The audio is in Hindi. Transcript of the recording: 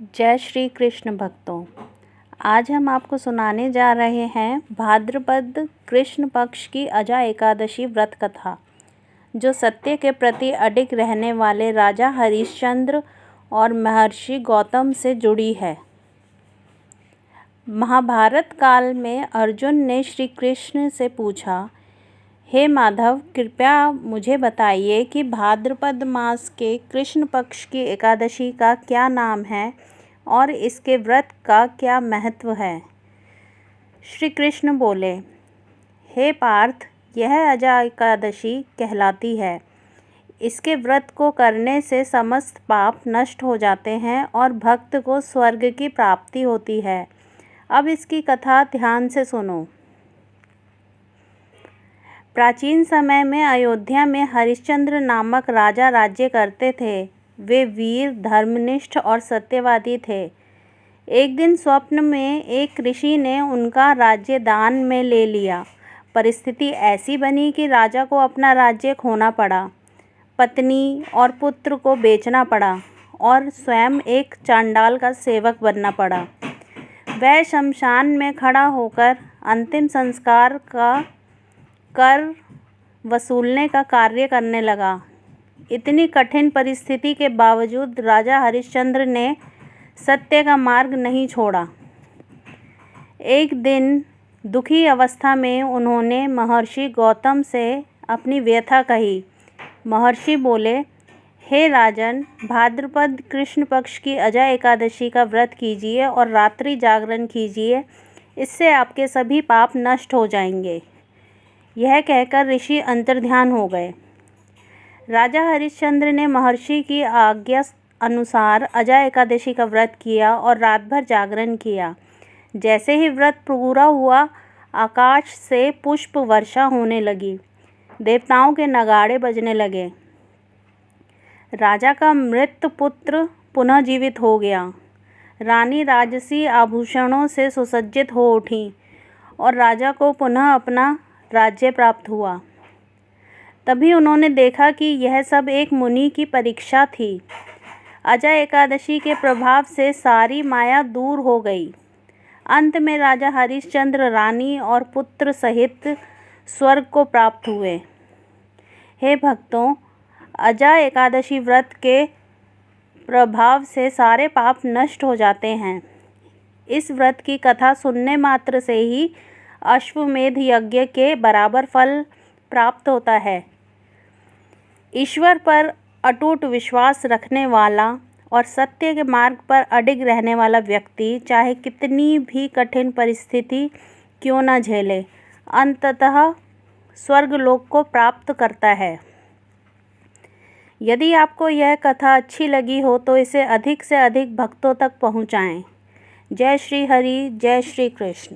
जय श्री कृष्ण भक्तों। आज हम आपको सुनाने जा रहे हैं भाद्रपद कृष्ण पक्ष की अजा एकादशी व्रत कथा, जो सत्य के प्रति अडिग रहने वाले राजा हरिश्चंद्र और महर्षि गौतम से जुड़ी है। महाभारत काल में अर्जुन ने श्री कृष्ण से पूछा, हे माधव, कृपया मुझे बताइए कि भाद्रपद मास के कृष्ण पक्ष की एकादशी का क्या नाम है और इसके व्रत का क्या महत्व है। श्री कृष्ण बोले, हे पार्थ, यह अजा एकादशी कहलाती है। इसके व्रत को करने से समस्त पाप नष्ट हो जाते हैं और भक्त को स्वर्ग की प्राप्ति होती है। अब इसकी कथा ध्यान से सुनो। प्राचीन समय में अयोध्या में हरिश्चंद्र नामक राजा राज्य करते थे। वे वीर, धर्मनिष्ठ और सत्यवादी थे। एक दिन स्वप्न में एक ऋषि ने उनका राज्य दान में ले लिया। परिस्थिति ऐसी बनी कि राजा को अपना राज्य खोना पड़ा, पत्नी और पुत्र को बेचना पड़ा और स्वयं एक चांडाल का सेवक बनना पड़ा। वह शमशान में खड़ा होकर अंतिम संस्कार का कर वसूलने का कार्य करने लगा। इतनी कठिन परिस्थिति के बावजूद राजा हरिश्चंद्र ने सत्य का मार्ग नहीं छोड़ा। एक दिन दुखी अवस्था में उन्होंने महर्षि गौतम से अपनी व्यथा कही। महर्षि बोले, हे राजन, भाद्रपद कृष्ण पक्ष की अजा एकादशी का व्रत कीजिए और रात्रि जागरण कीजिए। इससे आपके सभी पाप नष्ट हो जाएंगे। यह कहकर ऋषि अंतर्ध्यान हो गए। राजा हरिश्चंद्र ने महर्षि की आज्ञा अनुसार अजा एकादशी का व्रत किया और रात भर जागरण किया। जैसे ही व्रत पूरा हुआ, आकाश से पुष्प वर्षा होने लगी। देवताओं के नगाड़े बजने लगे। राजा का मृत पुत्र पुनः जीवित हो गया। रानी राजसी आभूषणों से सुसज्जित हो उठी और राजा को पुनः अपना राज्य प्राप्त हुआ। तभी उन्होंने देखा कि यह सब एक मुनि की परीक्षा थी। अजा एकादशी के प्रभाव से सारी माया दूर हो गई। अंत में राजा हरिश्चंद्र रानी और पुत्र सहित स्वर्ग को प्राप्त हुए। हे भक्तों, अजा एकादशी व्रत के प्रभाव से सारे पाप नष्ट हो जाते हैं। इस व्रत की कथा सुनने मात्र से ही अश्वमेध यज्ञ के बराबर फल प्राप्त होता है। ईश्वर पर अटूट विश्वास रखने वाला और सत्य के मार्ग पर अडिग रहने वाला व्यक्ति चाहे कितनी भी कठिन परिस्थिति क्यों न झेले, अंततः स्वर्गलोक को प्राप्त करता है। यदि आपको यह कथा अच्छी लगी हो तो इसे अधिक से अधिक भक्तों तक पहुंचाएं। जय श्री हरि, जय श्री कृष्ण।